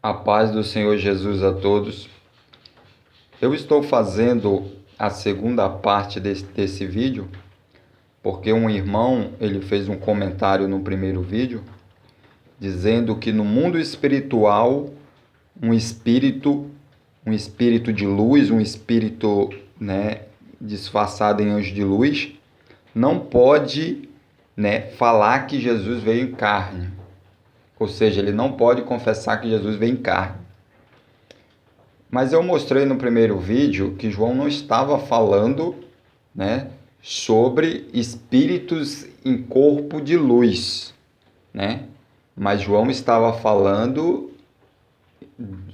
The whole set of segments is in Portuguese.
A paz do Senhor Jesus a todos. Eu estou fazendo a segunda parte desse vídeo porque um irmão ele fez um comentário no primeiro vídeo dizendo que no mundo espiritual um espírito de luz, um espírito, disfarçado em anjo de luz, não pode, falar que Jesus veio em carne. Ou seja, ele não pode confessar que Jesus veio em carne. Mas eu mostrei no primeiro vídeo que João não estava falando, sobre espíritos em corpo de luz, Mas João estava falando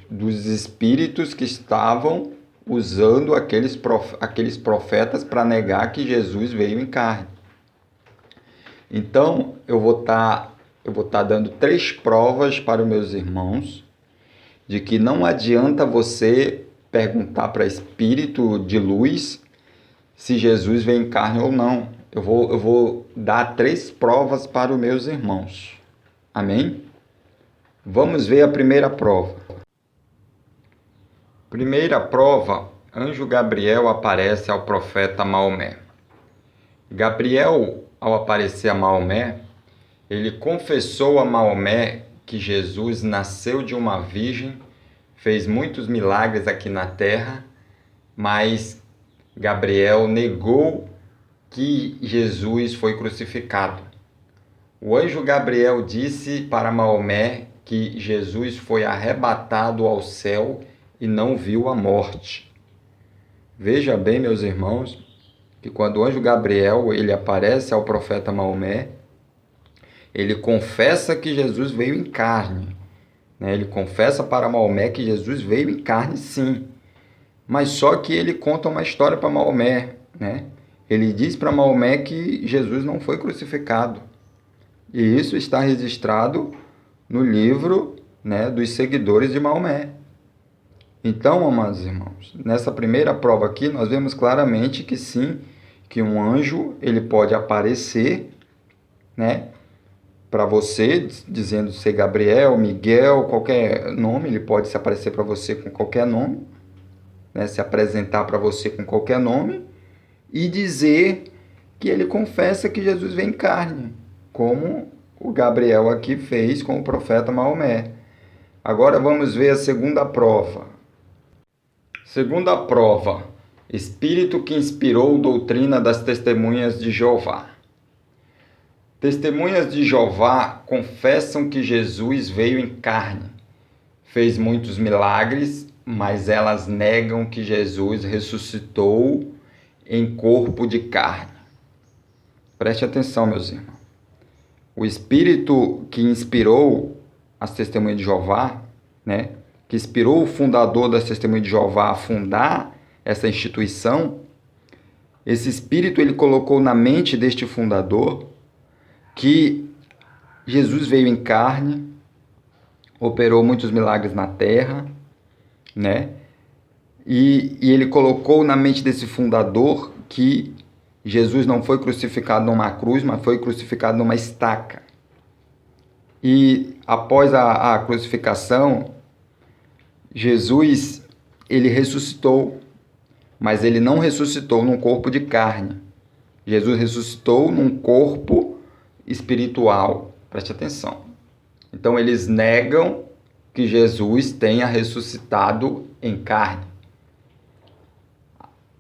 dos espíritos que estavam usando aqueles profetas para negar que Jesus veio em carne. Então, eu vou estar dando 3 provas para os meus irmãos de que não adianta você perguntar para espírito de luz se Jesus veio em carne ou não. Eu vou dar 3 provas para os meus irmãos. Amém? Vamos ver a primeira prova. Primeira prova, anjo Gabriel aparece ao profeta Maomé. Gabriel, ao aparecer a Maomé, ele confessou a Maomé que Jesus nasceu de uma virgem, fez muitos milagres aqui na terra, mas Gabriel negou que Jesus foi crucificado. O anjo Gabriel disse para Maomé que Jesus foi arrebatado ao céu e não viu a morte. Veja bem, meus irmãos, que quando o anjo Gabriel ele aparece ao profeta Maomé, ele confessa que Jesus veio em carne. Ele confessa para Maomé que Jesus veio em carne, sim. Mas só que ele conta uma história para Maomé. Ele diz para Maomé que Jesus não foi crucificado. E isso está registrado no livro, dos seguidores de Maomé. Então, amados irmãos, nessa primeira prova aqui, nós vemos claramente que sim, que um anjo ele pode aparecer, para você, dizendo ser Gabriel, Miguel, qualquer nome, ele pode se aparecer para você com qualquer nome, se apresentar para você com qualquer nome e dizer que ele confessa que Jesus vem em carne, como o Gabriel aqui fez com o profeta Maomé. Agora vamos ver a segunda prova. Segunda prova, espírito que inspirou doutrina das testemunhas de Jeová. Testemunhas de Jeová confessam que Jesus veio em carne, fez muitos milagres, mas elas negam que Jesus ressuscitou em corpo de carne. Preste atenção, meus irmãos. O espírito que inspirou as testemunhas de Jeová, que inspirou o fundador das testemunhas de Jeová a fundar essa instituição, esse espírito ele colocou na mente deste fundador que Jesus veio em carne, operou muitos milagres na terra, E ele colocou na mente desse fundador que Jesus não foi crucificado numa cruz, mas foi crucificado numa estaca. E após a crucificação, Jesus ele ressuscitou, mas ele não ressuscitou num corpo de carne. Jesus ressuscitou num corpo espiritual. Preste atenção. Então, eles negam que Jesus tenha ressuscitado em carne.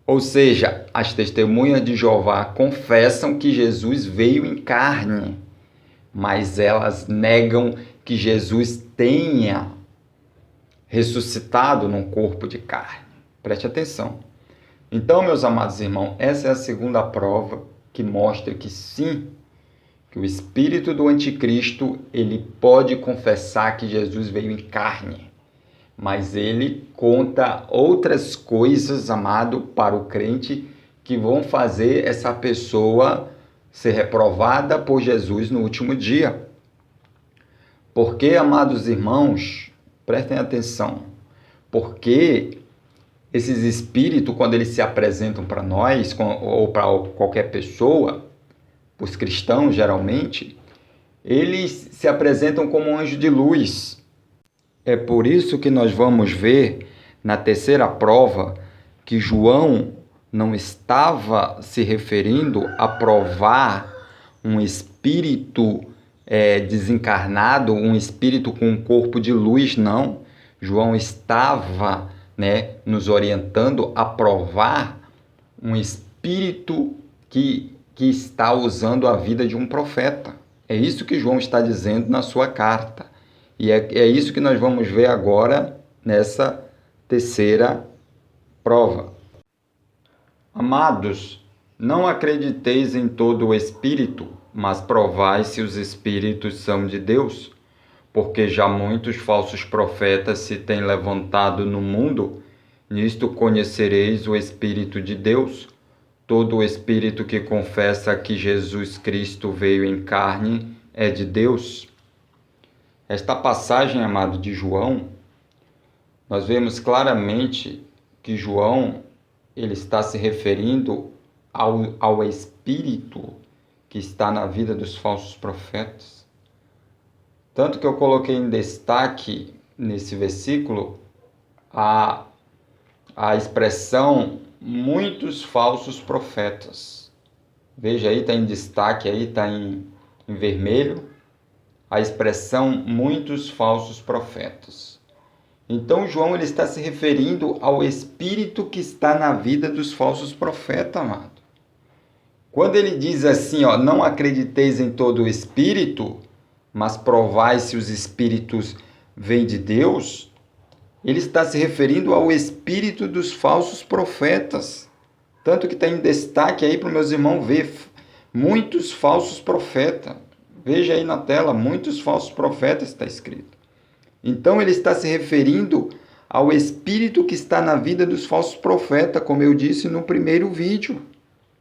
Ou seja, as testemunhas de Jeová confessam que Jesus veio em carne, mas elas negam que Jesus tenha ressuscitado num corpo de carne. Preste atenção. Então, meus amados irmãos, essa é a segunda prova que mostra que sim, que o espírito do anticristo, ele pode confessar que Jesus veio em carne, mas ele conta outras coisas, amado, para o crente, que vão fazer essa pessoa ser reprovada por Jesus no último dia. Porque, amados irmãos, prestem atenção, porque esses espíritos, quando eles se apresentam para nós, ou para qualquer pessoa, os cristãos geralmente, eles se apresentam como um anjo de luz. É por isso que nós vamos ver na terceira prova que João não estava se referindo a provar um espírito desencarnado, um espírito com um corpo de luz, não. João estava, nos orientando a provar um espírito que está usando a vida de um profeta. É isso que João está dizendo na sua carta. E é isso que nós vamos ver agora nessa terceira prova. Amados, não acrediteis em todo o espírito, mas provai se os espíritos são de Deus, porque já muitos falsos profetas se têm levantado no mundo. Nisto conhecereis o Espírito de Deus. Todo o espírito que confessa que Jesus Cristo veio em carne é de Deus. Esta passagem, amado, de João, nós vemos claramente que João ele está se referindo ao espírito que está na vida dos falsos profetas. Tanto que eu coloquei em destaque nesse versículo a expressão muitos falsos profetas. Veja aí, está em destaque, aí está em vermelho, a expressão muitos falsos profetas. Então, João ele está se referindo ao espírito que está na vida dos falsos profetas, amado. Quando ele diz assim, não acrediteis em todo o espírito, mas provai se os espíritos vêm de Deus, ele está se referindo ao espírito dos falsos profetas. Tanto que está em destaque aí para os meus irmãos ver muitos falsos profetas. Veja aí na tela, muitos falsos profetas está escrito. Então ele está se referindo ao espírito que está na vida dos falsos profetas, como eu disse no primeiro vídeo.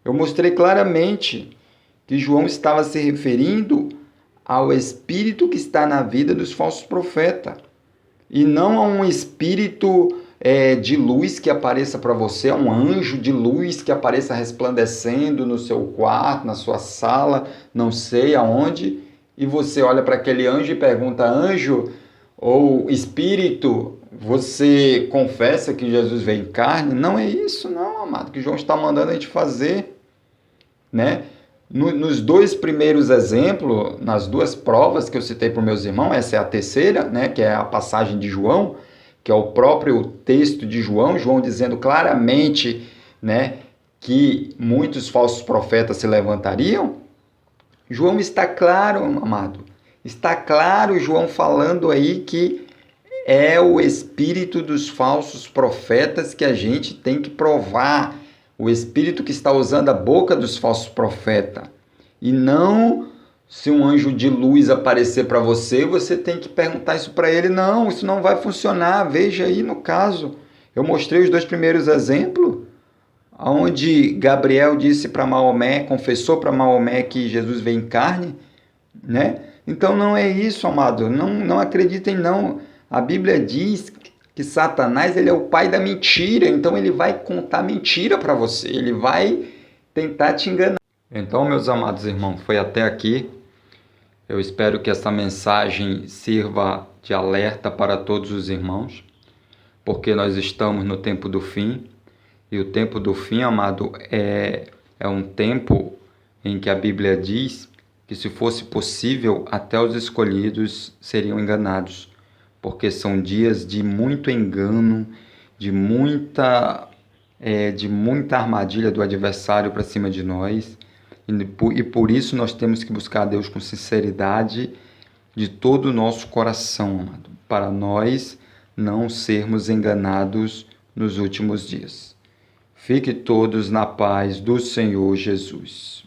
Eu mostrei claramente que João estava se referindo ao espírito que está na vida dos falsos profetas. E não a um espírito de luz que apareça para você, a um anjo de luz que apareça resplandecendo no seu quarto, na sua sala, não sei aonde, e você olha para aquele anjo e pergunta, anjo ou espírito, você confessa que Jesus veio em carne? Não é isso não, amado, que João está mandando a gente fazer, né? Nos dois primeiros exemplos, nas duas provas que eu citei para os meus irmãos, essa é a terceira, que é a passagem de João, que é o próprio texto de João, João dizendo claramente, que muitos falsos profetas se levantariam. João está claro, amado, está claro João falando aí que é o espírito dos falsos profetas que a gente tem que provar, o espírito que está usando a boca dos falsos profetas. E não se um anjo de luz aparecer para você, você tem que perguntar isso para ele. Não, isso não vai funcionar. Veja aí no caso. Eu mostrei os dois primeiros exemplos, onde Gabriel disse para Maomé, confessou para Maomé que Jesus veio em carne, Então não é isso, amado. Não acreditem não. A Bíblia diz que Satanás ele é o pai da mentira, então ele vai contar mentira para você, ele vai tentar te enganar. Então, meus amados irmãos, foi até aqui. Eu espero que essa mensagem sirva de alerta para todos os irmãos, porque nós estamos no tempo do fim, e o tempo do fim, amado, é um tempo em que a Bíblia diz que se fosse possível, até os escolhidos seriam enganados, porque são dias de muito engano, de muita armadilha do adversário para cima de nós, e por isso nós temos que buscar a Deus com sinceridade de todo o nosso coração, amado, para nós não sermos enganados nos últimos dias. Fique todos na paz do Senhor Jesus.